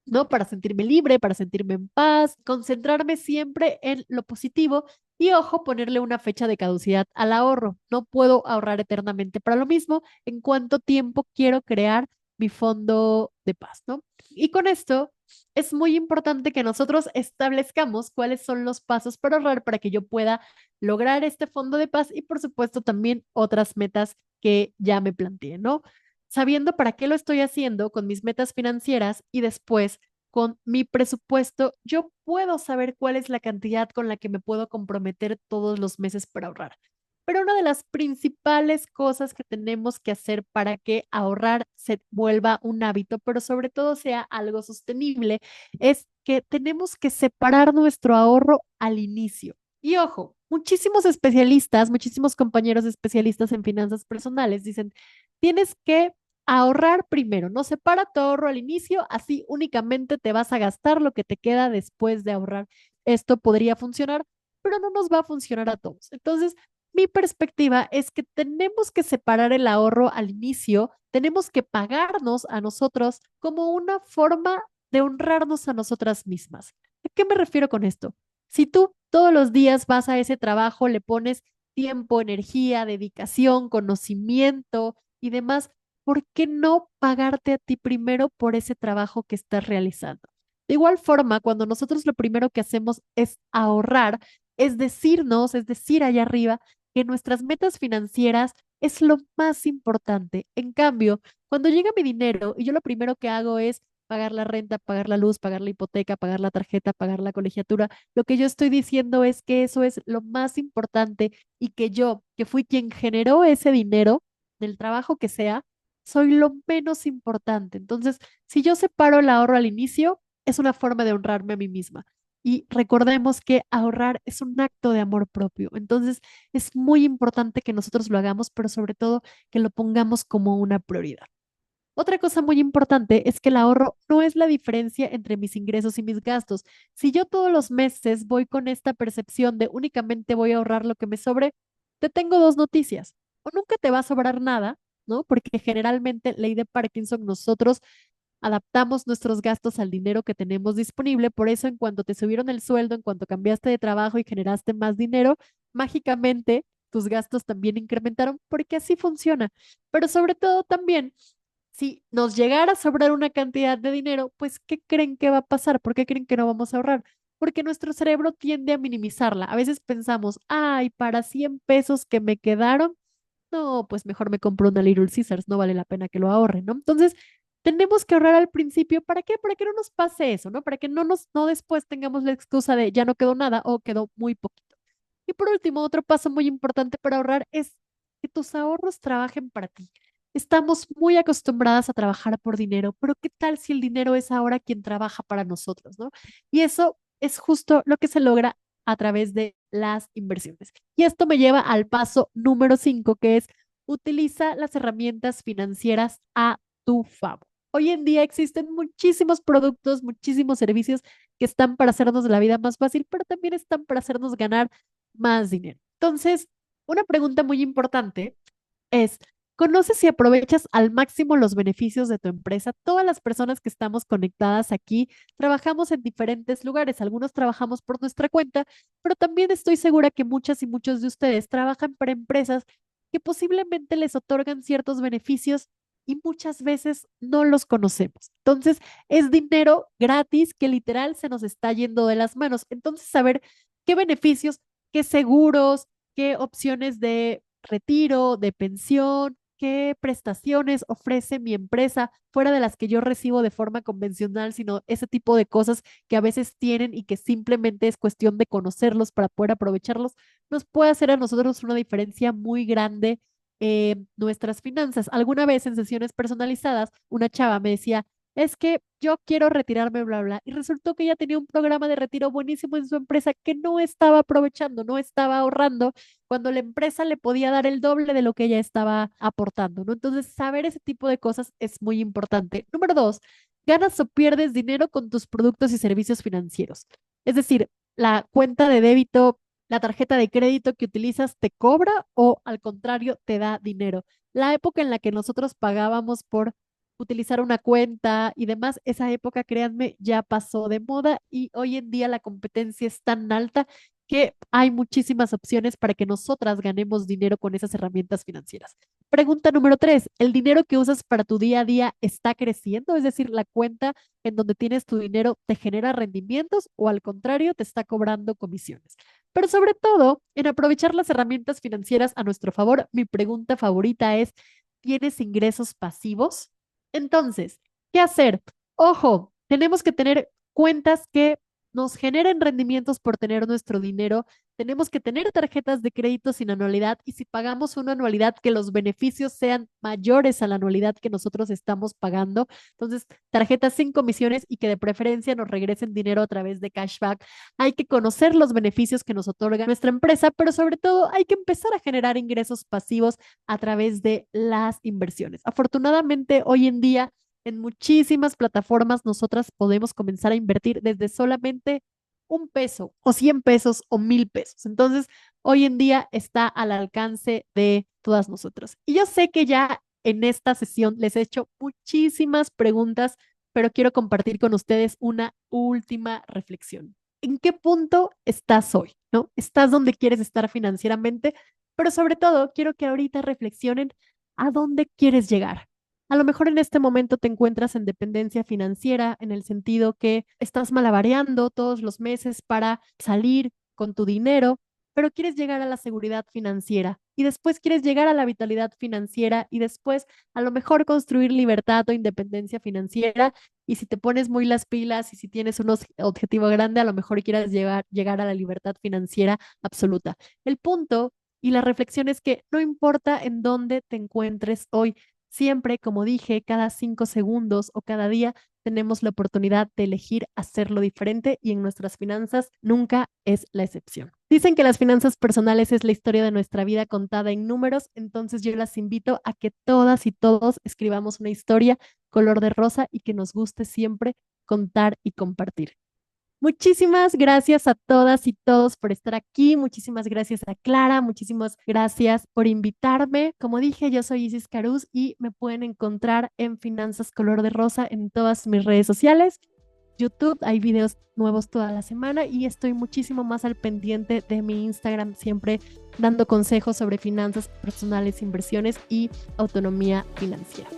¿No? Para sentirme libre, para sentirme en paz, concentrarme siempre en lo positivo y, ojo, ponerle una fecha de caducidad al ahorro. No puedo ahorrar eternamente para lo mismo. ¿En cuánto tiempo quiero crear mi fondo de paz, ¿no? Y con esto es muy importante que nosotros establezcamos cuáles son los pasos para ahorrar para que yo pueda lograr este fondo de paz y, por supuesto, también otras metas que ya me planteé, ¿no? Sabiendo para qué lo estoy haciendo con mis metas financieras y después con mi presupuesto, yo puedo saber cuál es la cantidad con la que me puedo comprometer todos los meses para ahorrar. Pero una de las principales cosas que tenemos que hacer para que ahorrar se vuelva un hábito, pero sobre todo sea algo sostenible, es que tenemos que separar nuestro ahorro al inicio. Y ojo, muchísimos especialistas, muchísimos compañeros especialistas en finanzas personales dicen, tienes que ahorrar primero, no separa tu ahorro al inicio, así únicamente te vas a gastar lo que te queda después de ahorrar. Esto podría funcionar, pero no nos va a funcionar a todos. Entonces, mi perspectiva es que tenemos que separar el ahorro al inicio, tenemos que pagarnos a nosotros como una forma de honrarnos a nosotras mismas. ¿A qué me refiero con esto? Si tú todos los días vas a ese trabajo, le pones tiempo, energía, dedicación, conocimiento y demás, ¿por qué no pagarte a ti primero por ese trabajo que estás realizando? De igual forma, cuando nosotros lo primero que hacemos es ahorrar, es decirnos, es decir, allá arriba, que nuestras metas financieras es lo más importante. En cambio, cuando llega mi dinero y yo lo primero que hago es pagar la renta, pagar la luz, pagar la hipoteca, pagar la tarjeta, pagar la colegiatura, lo que yo estoy diciendo es que eso es lo más importante y que yo, que fui quien generó ese dinero del trabajo que sea, soy lo menos importante. Entonces, si yo separo el ahorro al inicio, es una forma de honrarme a mí misma. Y recordemos que ahorrar es un acto de amor propio. Entonces, es muy importante que nosotros lo hagamos, pero sobre todo que lo pongamos como una prioridad. Otra cosa muy importante es que el ahorro no es la diferencia entre mis ingresos y mis gastos. Si yo todos los meses voy con esta percepción de únicamente voy a ahorrar lo que me sobre, te tengo dos noticias. O nunca te va a sobrar nada, ¿no? Porque generalmente, ley de Parkinson, nosotros adaptamos nuestros gastos al dinero que tenemos disponible. Por eso, en cuanto te subieron el sueldo, en cuanto cambiaste de trabajo y generaste más dinero, mágicamente tus gastos también incrementaron porque así funciona. Pero sobre todo también si nos llegara a sobrar una cantidad de dinero, pues ¿qué creen que va a pasar? ¿Por qué creen que no vamos a ahorrar? Porque nuestro cerebro tiende a minimizarla. A veces pensamos, ay, para 100 pesos que me quedaron, no, pues mejor me compro una Little Caesars, no vale la pena que lo ahorre, ¿no? Entonces, tenemos que ahorrar al principio, ¿para qué? Para que no nos pase eso, ¿no? Para que no después tengamos la excusa de ya no quedó nada o quedó muy poquito. Y por último, otro paso muy importante para ahorrar es que tus ahorros trabajen para ti. Estamos muy acostumbradas a trabajar por dinero, pero ¿qué tal si el dinero es ahora quien trabaja para nosotros, ¿no? Y eso es justo lo que se logra a través de las inversiones. Y esto me lleva al paso número 5, que es utiliza las herramientas financieras a tu favor. Hoy en día existen muchísimos productos, muchísimos servicios que están para hacernos la vida más fácil, pero también están para hacernos ganar más dinero. Entonces, una pregunta muy importante es, ¿conoces y aprovechas al máximo los beneficios de tu empresa? Todas las personas que estamos conectadas aquí trabajamos en diferentes lugares. Algunos trabajamos por nuestra cuenta, pero también estoy segura que muchas y muchos de ustedes trabajan para empresas que posiblemente les otorgan ciertos beneficios y muchas veces no los conocemos. Entonces, es dinero gratis que literal se nos está yendo de las manos. Entonces, saber qué beneficios, qué seguros, qué opciones de retiro, de pensión, qué prestaciones ofrece mi empresa fuera de las que yo recibo de forma convencional, sino ese tipo de cosas que a veces tienen y que simplemente es cuestión de conocerlos para poder aprovecharlos, nos puede hacer a nosotros una diferencia muy grande en nuestras finanzas. Alguna vez en sesiones personalizadas, una chava me decía, es que yo quiero retirarme, bla, bla. Y resultó que ella tenía un programa de retiro buenísimo en su empresa que no estaba aprovechando, no estaba ahorrando cuando la empresa le podía dar el doble de lo que ella estaba aportando, ¿no? Entonces, saber ese tipo de cosas es muy importante. Número dos, ganas o pierdes dinero con tus productos y servicios financieros. Es decir, la cuenta de débito, la tarjeta de crédito que utilizas te cobra o al contrario te da dinero. La época en la que nosotros pagábamos por utilizar una cuenta y demás, esa época, créanme, ya pasó de moda y hoy en día la competencia es tan alta que hay muchísimas opciones para que nosotras ganemos dinero con esas herramientas financieras. Pregunta número tres, ¿el dinero que usas para tu día a día está creciendo? Es decir, ¿la cuenta en donde tienes tu dinero te genera rendimientos o al contrario te está cobrando comisiones? Pero sobre todo, en aprovechar las herramientas financieras a nuestro favor, mi pregunta favorita es, ¿tienes ingresos pasivos? Entonces, ¿qué hacer? Ojo, tenemos que tener cuentas que nos generen rendimientos por tener nuestro dinero. Tenemos que tener tarjetas de crédito sin anualidad y si pagamos una anualidad, que los beneficios sean mayores a la anualidad que nosotros estamos pagando. Entonces, tarjetas sin comisiones y que de preferencia nos regresen dinero a través de cashback. Hay que conocer los beneficios que nos otorga nuestra empresa, pero sobre todo hay que empezar a generar ingresos pasivos a través de las inversiones. Afortunadamente, hoy en día en muchísimas plataformas nosotras podemos comenzar a invertir desde solamente 1 peso o 100 pesos o 1000 pesos. Entonces, hoy en día está al alcance de todas nosotras. Y yo sé que ya en esta sesión les he hecho muchísimas preguntas, pero quiero compartir con ustedes una última reflexión. ¿En qué punto estás hoy? ¿No? ¿Estás donde quieres estar financieramente? Pero sobre todo, quiero que ahorita reflexionen a dónde quieres llegar. A lo mejor en este momento te encuentras en dependencia financiera, en el sentido que estás malabareando todos los meses para salir con tu dinero, pero quieres llegar a la seguridad financiera y después quieres llegar a la vitalidad financiera y después a lo mejor construir libertad o independencia financiera. Y si te pones muy las pilas y si tienes un objetivo grande, a lo mejor quieras llegar a la libertad financiera absoluta. El punto y la reflexión es que no importa en dónde te encuentres hoy, siempre, como dije, cada 5 segundos o cada día tenemos la oportunidad de elegir hacerlo diferente y en nuestras finanzas nunca es la excepción. Dicen que las finanzas personales es la historia de nuestra vida contada en números, entonces yo las invito a que todas y todos escribamos una historia color de rosa y que nos guste siempre contar y compartir. Muchísimas gracias a todas y todos por estar aquí. Muchísimas gracias a Clara. Muchísimas gracias por invitarme. Como dije, yo soy Isis Caruz y me pueden encontrar en Finanzas Color de Rosa en todas mis redes sociales. YouTube, hay videos nuevos toda la semana y estoy muchísimo más al pendiente de mi Instagram, siempre dando consejos sobre finanzas personales, inversiones y autonomía financiera.